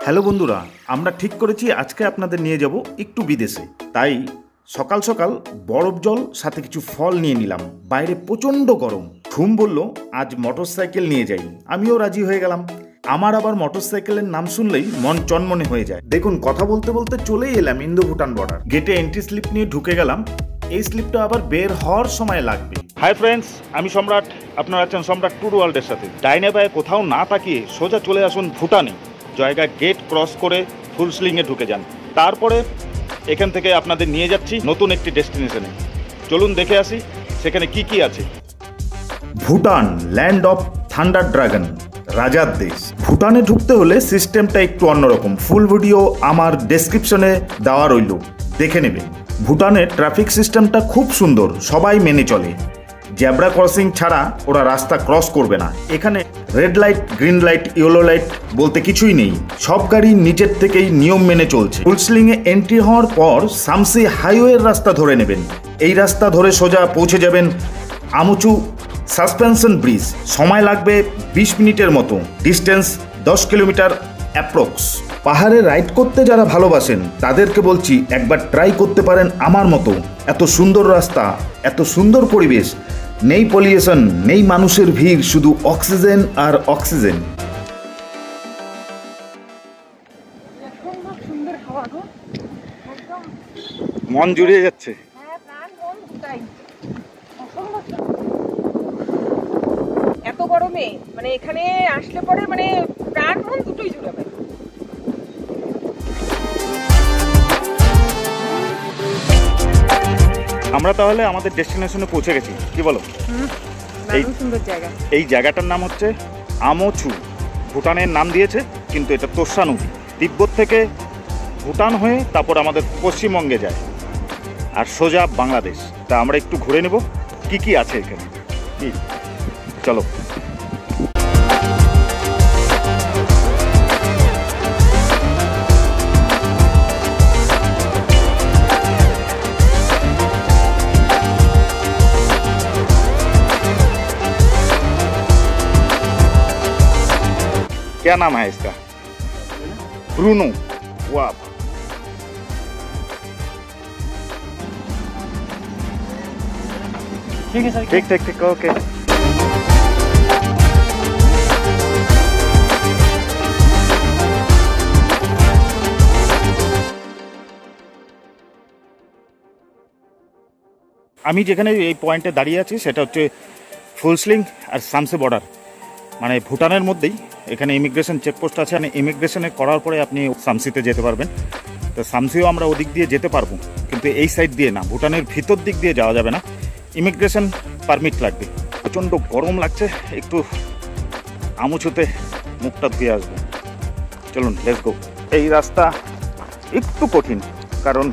Hello বন্ধুরা, আমরা ঠিক করেছি আজকে আপনাদের নিয়ে যাব একটু বিদেশে। তাই সকাল সকাল বরফ জল সাথে কিছু ফল নিয়ে নিলাম। বাইরে প্রচণ্ড গরম। ঠুম বলল আজ মোটরসাইকেল নিয়ে যাই, আমিও রাজি হয়ে গেলাম। আমার আবার মোটরসাইকেলের নাম শুনলেই মন চনমনে হয়ে যায়। দেখুন, কথা বলতে বলতে চলেই এলাম ইন্দো ভুটান বর্ডার। গেটে এন্ট্রি স্লিপ নিয়ে ঢুকে গেলাম। এই স্লিপটা আবার বের হওয়ার সময় লাগবে। হাই ফ্রেন্ডস, আমি সম্রাট। আপনারা আছেন সম্রাট ট্যুর ওয়ার্ল্ডের সাথে। ডাইনে বায়ে কোথাও না তাকিয়ে সোজা চলে আসুন ভুটানে। জায়গা গেট ক্রস করে ফুলস্লিংয়ে ঢুকে যান। তারপরে এখান থেকে আপনাদের নিয়ে যাচ্ছি নতুন একটি ডেস্টিনেশনে। চলুন দেখে আসি সেখানে কি কি আছে। Bhutan, land of thunder dragon, রাজার দেশ। ভুটানে ঢুকতে হলে সিস্টেমটা একটু অন্যরকম। ফুল ভিডিও আমার ডেসক্রিপশনে দেওয়া রইল, দেখে নেবেন। ভুটানের ট্রাফিক সিস্টেমটা খুব সুন্দর, সবাই মেনে চলে। জেব্রা ক্রসিং ছাড়া ওরা রাস্তা ক্রস করবে না। এখানে red light, green light, yellow light বলতে কিছুই নেই। সব গাড়ি নিজের থেকেই নিয়ম মেনে চলছে। ফুলস্লিংয়ে এন্ট্রি হওয়ার পর সামসি হাইওয়ের রাস্তা ধরে নেবেন। এই রাস্তা ধরে সোজা পৌঁছে যাবেন আমুচু সাসপেনশন ব্রিজ। সময় লাগবে 20 মিনিটের মতো। Distance 10 kilometre approx. পাহাড়ে রাইড করতে যারা ভালোবাসেন তাদেরকে বলছি একবার ট্রাই করতে পারেন আমার মতো। এত সুন্দর রাস্তা, এত সুন্দর পরিবেশ, নেই পলিউশন, নেই মানুষের ভিড়, শুধু অক্সিজেন আর অক্সিজেন। মন জুড়িয়ে যাচ্ছে। এত গরমে মানে এখানে আসলে পরে মানে প্রাণ মন দুটোই জুড়াবে। আমরা তাহলে আমাদের ডেস্টিনেশনে পৌঁছে গেছি, কি বলো? সুন্দর জায়গা। এই জায়গাটার নাম হচ্ছে আমোছু। ভুটানের নাম দিয়েছে, কিন্তু এটা তোর্সা নদী। তিব্বত থেকে ভুটান হয়ে তারপর আমাদের পশ্চিমবঙ্গে যায় আর সোজা বাংলাদেশ। তা আমরা একটু ঘুরে নেব কি কি আছে এখানে। চলো। क्या नाम है इसका? ब्रूनो। वाह, ठीक है सर। ठीक ठीक ठीक, ओके। আমি যেখানে এই পয়েন্টে দাঁড়িয়ে আছি সেটা হচ্ছে ফুলস্লিং আর সামসে বর্ডার, মানে ভুটানের মধ্যেই। এখানে ইমিগ্রেশন চেকপোস্ট আছে। মানে ইমিগ্রেশনে করার পরে আপনি সামসিতে যেতে পারবেন। তো সামসিও আমরা ওদিক দিয়ে যেতে পারবো, কিন্তু এই সাইড দিয়ে না, ভুটানের ভিতর দিক দিয়ে যাওয়া যাবে না। ইমিগ্রেশন পারমিট লাগবে। প্রচণ্ড গরম লাগছে, একটু আমুছুতে মুখটা ধুয়ে আসবো। চলুন, লেটস গো। এই রাস্তা একটু কঠিন, কারণ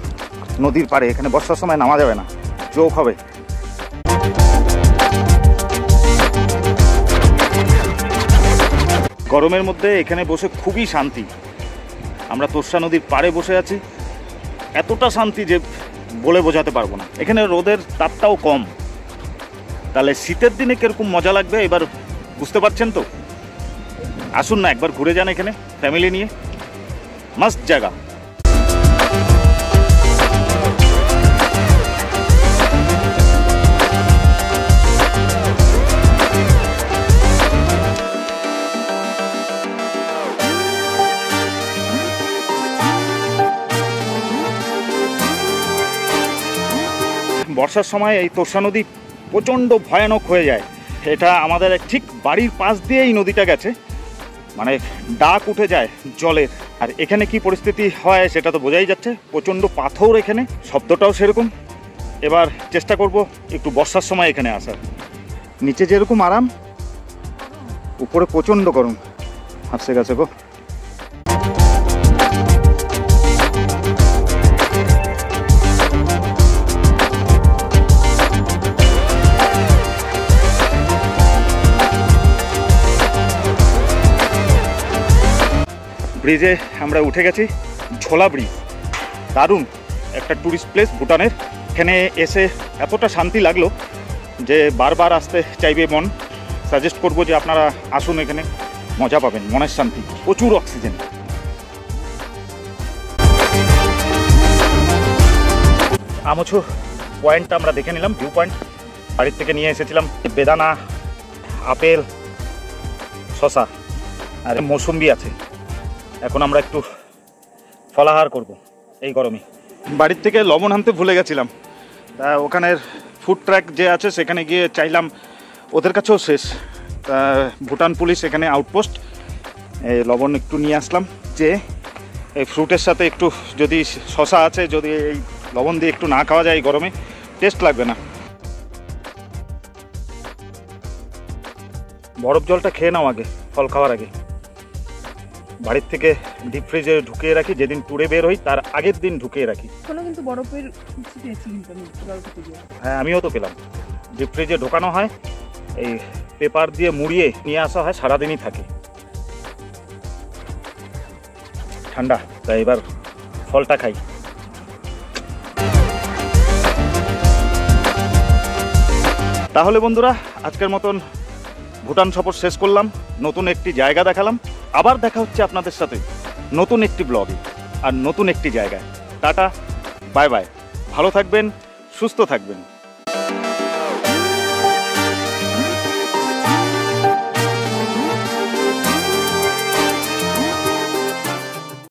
নদীর পাড়ে, এখানে বর্ষার সময় নামা যাবে না, জোক হবে। গরমের মধ্যে এখানে বসে খুবই শান্তি। আমরা তোর্সা নদীর পাড়ে বসে আছি, এতটা শান্তি যে বলে বোঝাতে পারবো না। এখানে রোদের তাপটাও কম। তাহলে শীতের দিনে কিরকম মজা লাগবে এবার বুঝতে পারছেন তো? আসুন না, একবার ঘুরে যান এখানে ফ্যামিলি নিয়ে। মস্ত জায়গা। বর্ষার সময় এই তোর্সা নদী প্রচণ্ড ভয়ানক হয়ে যায়। এটা আমাদের ঠিক বাড়ির পাশ দিয়ে এই নদীটা গেছে, মানে ডাক উঠে যায় জলের। আর এখানে কি পরিস্থিতি হয় সেটা তো বোঝাই যাচ্ছে। প্রচণ্ড পাথর এখানে, শব্দটাও সেরকম। এবার চেষ্টা করব একটু বর্ষার সময় এখানে আসার। নিচে যেরকম আরাম, উপরে প্রচণ্ড গরম। হাসে গেছে গো। ব্রিজে আমরা উঠে গেছি, ঝোলা ব্রিজ। দারুণ একটা ট্যুরিস্ট প্লেস ভুটানের। এখানে এসে এতটা শান্তি লাগলো যে বারবার আসতে চাইবে মন। সাজেস্ট করব যে আপনারা আসুন, এখানে মজা পাবেন, মনের শান্তি, প্রচুর অক্সিজেন। আমুছু পয়েন্টটা আমরা দেখে নিলাম, ভিউ পয়েন্ট। বাড়ির থেকে নিয়ে এসেছিলাম বেদানা, আপেল, শশা আর মৌসুম্বি আছে। এখন আমরা একটু ফলাহার করব এই গরমে। বাড়ির থেকে লবণ আনতে ভুলে গেছিলাম, তা ওখানের ফুড ট্র্যাক যে আছে সেখানে গিয়ে চাইলাম, ওদের কাছেও শেষ। তা ভুটান পুলিশ এখানে আউটপোস্ট, এই লবণ একটু নিয়ে আসলাম, যে এই ফ্রুটের সাথে একটু যদি শশা আছে, যদি এই লবণ দিয়ে একটু না খাওয়া যায় এই গরমে, টেস্ট লাগবে না। বরফ জলটা খেয়ে নাও আগে, ফল খাওয়ার আগে। বাড়ির থেকে ডিপ ফ্রিজে ঢুকিয়ে রাখি, যেদিন ট্যুরে বের হই তার আগের দিন ঢুকিয়ে রাখি। এখনো কিন্তু বরফের কিছু পেয়েছি কিন্তু আমি জল খেতে গিয়ে। হ্যাঁ, আমিও তো পেলাম। ডিপ ফ্রিজে ঢোকানো হয়, এই পেপার দিয়ে মুড়িয়ে নিয়ে আসা হয়, সারাদিনই থাকে, ঠান্ডা। তাই এবার ফলটা খাই। তাহলে বন্ধুরা, আজকের মতন ভুটান সফর শেষ করলাম, নতুন একটি জায়গা দেখালাম। আবার দেখা হচ্ছে আপনাদের সাথে নতুন একটি ব্লগে আর নতুন একটি জায়গায়। টাটা, বাই বাই, ভালো থাকবেন, সুস্থ থাকবেন।